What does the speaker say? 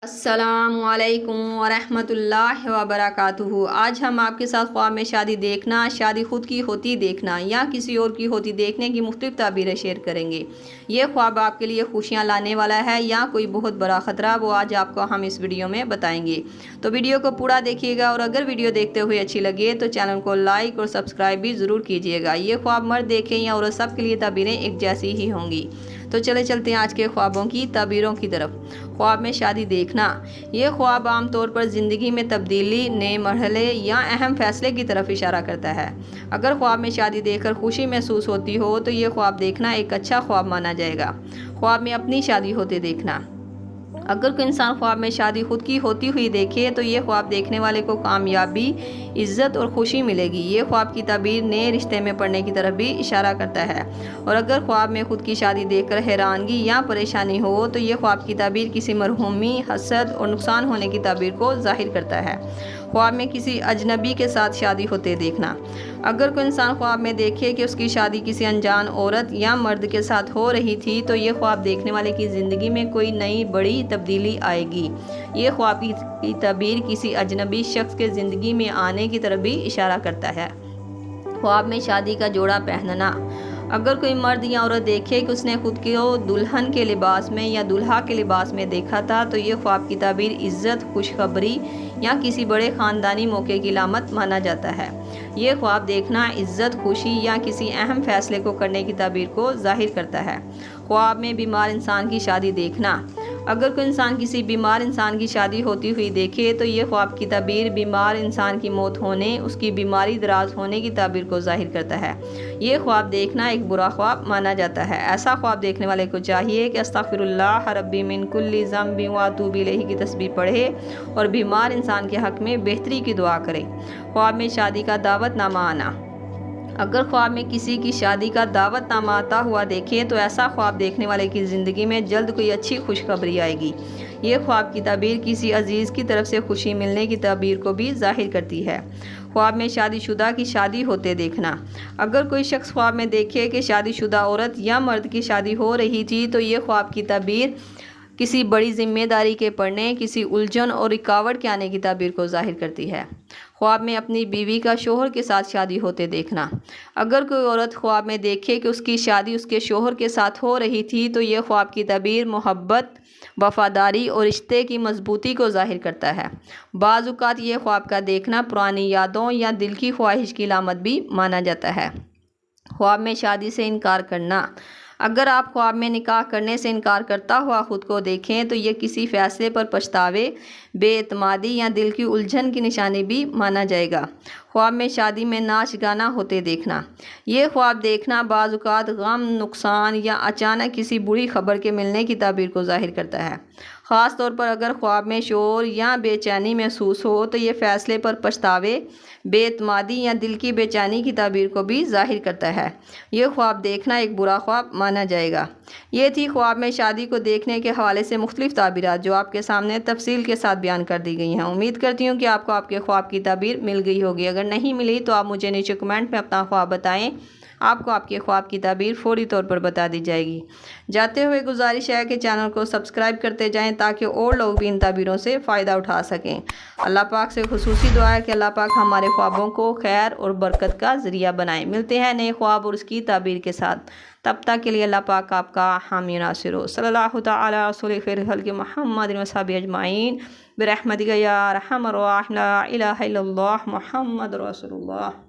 अस्सलामुअलैकुम वरहमतुल्लाहि वबरकातुहू। आज हम आपके साथ ख्वाब में शादी देखना, शादी खुद की होती देखना या किसी और की होती देखने की मुख्तलिफ ताबीरें शेयर करेंगे। ये ख्वाब आपके लिए खुशियाँ लाने वाला है या कोई बहुत बड़ा ख़तरा, वो आज आपको हम इस वीडियो में बताएंगे। तो वीडियो को पूरा देखिएगा और अगर वीडियो देखते हुए अच्छी लगे तो चैनल को लाइक और सब्सक्राइब भी ज़रूर कीजिएगा। ये ख्वाब मर्द देखें या औरत, सब के लिए ताबीरें एक जैसी ही होंगी। तो चलते हैं आज के ख्वाबों की ताबीरों की तरफ। ख्वाब में शादी देखना। ये ख्वाब आमतौर पर ज़िंदगी में तब्दीली, नए मरहले या अहम फैसले की तरफ इशारा करता है। अगर ख्वाब में शादी देखकर खुशी महसूस होती हो तो ये ख्वाब देखना एक अच्छा ख्वाब माना जाएगा। ख्वाब में अपनी शादी होते देखना। अगर कोई इंसान ख्वाब में शादी खुद की होती हुई देखे तो ये ख्वाब देखने वाले को कामयाबी, इज्जत और खुशी मिलेगी। ये ख्वाब की ताबीर नए रिश्ते में पड़ने की तरफ भी इशारा करता है। और अगर ख्वाब में खुद की शादी देखकर हैरानगी या परेशानी हो तो ये ख्वाब की ताबीर किसी मरहूमी, हसद और नुकसान होने की ताबीर को जाहिर करता है। ख्वाब में किसी अजनबी के साथ शादी होते देखना। अगर कोई इंसान ख्वाब में देखे कि उसकी शादी किसी अनजान औरत या मर्द के साथ हो रही थी तो ये ख्वाब देखने वाले की ज़िंदगी में कोई नई बड़ी तब्दीली आएगी। ये ख्वाब की ताबीर किसी अजनबी शख्स के ज़िंदगी में आने की तरफ भी इशारा करता है। ख्वाब में शादी का जोड़ा पहनना। अगर कोई मर्द या औरत देखे कि उसने खुद को दुल्हन के लिबास में या दुल्हा के लिबास में देखा था तो ये ख्वाब की ताबीर इज़्ज़त, खुशखबरी या किसी बड़े ख़ानदानी मौके की लामत माना जाता है। ये ख्वाब देखना इज़्ज़त, खुशी या किसी अहम फैसले को करने की ताबीर को जाहिर करता है। ख्वाब में बीमार इंसान की शादी देखना। अगर कोई इंसान किसी बीमार इंसान की शादी होती हुई देखे तो ये ख्वाब की ताबीर बीमार इंसान की मौत होने, उसकी बीमारी दराज होने की ताबीर को जाहिर करता है। ये ख्वाब देखना एक बुरा ख्वाब माना जाता है। ऐसा ख्वाब देखने वाले को चाहिए कि अस्तग़फिरुल्लाह रब्बी मिन कुल्ली ज़म्बि व अतूबु इलैहि की तस्बीह पढ़े और बीमार इंसान के हक़ में बेहतरी की दुआ करे। ख्वाब में शादी का दावतनामा आना। अगर ख्वाब में किसी की शादी का दावतनामा आता हुआ देखे तो ऐसा ख्वाब देखने वाले की ज़िंदगी में जल्द कोई अच्छी खुशखबरी आएगी। ये ख्वाब की ताबीर किसी अजीज़ की तरफ से खुशी मिलने की ताबीर को भी जाहिर करती है। ख्वाब में शादीशुदा की शादी होते देखना। अगर कोई शख्स ख्वाब में देखे कि शादीशुदा औरत या मर्द की शादी हो रही थी तो ये ख्वाब की ताबीर किसी बड़ी जिम्मेदारी के पड़ने, किसी उलझन और रुकावट के आने की ताबीर को जाहिर करती है। ख्वाब में अपनी बीवी का शोहर के साथ शादी होते देखना। अगर कोई औरत ख्वाब में देखे कि उसकी शादी उसके शोहर के साथ हो रही थी तो ये ख्वाब की ताबीर मोहब्बत, वफादारी और रिश्ते की मजबूती को जाहिर करता है। बाज़ औक़ात ये ख्वाब का देखना पुरानी यादों या दिल की ख्वाहिश की लामत भी माना जाता है। ख्वाब में शादी से इनकार करना। अगर आप ख्वाब में निकाह करने से इनकार करता हुआ ख़ुद को देखें तो ये किसी फ़ैसले पर पछतावे, बेएतमादी या दिल की उलझन की निशानी भी माना जाएगा। ख्वाब में शादी में नाच गाना होते देखना। ये ख्वाब देखना बाज़ औक़ात गम, नुकसान या अचानक किसी बुरी खबर के मिलने की ताबीर को जाहिर करता है। ख़ास तौर पर अगर ख्वाब में शोर या बेचैनी महसूस हो तो ये फ़ैसले पर पछतावे, बेएतमादी या दिल की बेचैनी की ताबीर को भी जाहिर करता है। ये ख्वाब देखना एक बुरा ख्वाब माना जाएगा। ये थी ख्वाब में शादी को देखने के हवाले से मुख्तलिफ ताबीरात जो आपके सामने तफसील के साथ बयान कर दी गई हैं। उम्मीद करती हूँ कि आपको आपके ख्वाब की ताबीर मिल गई होगी। अगर नहीं मिली तो आप मुझे नीचे कमेंट में अपना ख्वाब बताएं। आपको आपके ख्वाब की ताबीर फौरी तौर पर बता दी जाएगी। जाते हुए गुजारिश है कि चैनल को सब्सक्राइब करते जाएं ताकि और लोग भी इन ताबीरों से फ़ायदा उठा सकें। अल्लाह पाक से खुसूसी दुआ है कि अल्लाह पाक हमारे ख्वाबों को खैर और बरकत का ज़रिया बनाए। मिलते हैं नए ख्वाब और उसकी ताबीर के साथ। तब तक के लिए अल्लाह पाक आपका हामी नासिर हो। सल्लल्लाहु तआला अला रसूलिल खैर खल्क़ि मुहम्मद व सहाबी अजमाइन बिरहमतिका या अरहमर राहिमीन। ला इलाहा इल्लल्लाह मुहम्मद रसूलुल्लाह।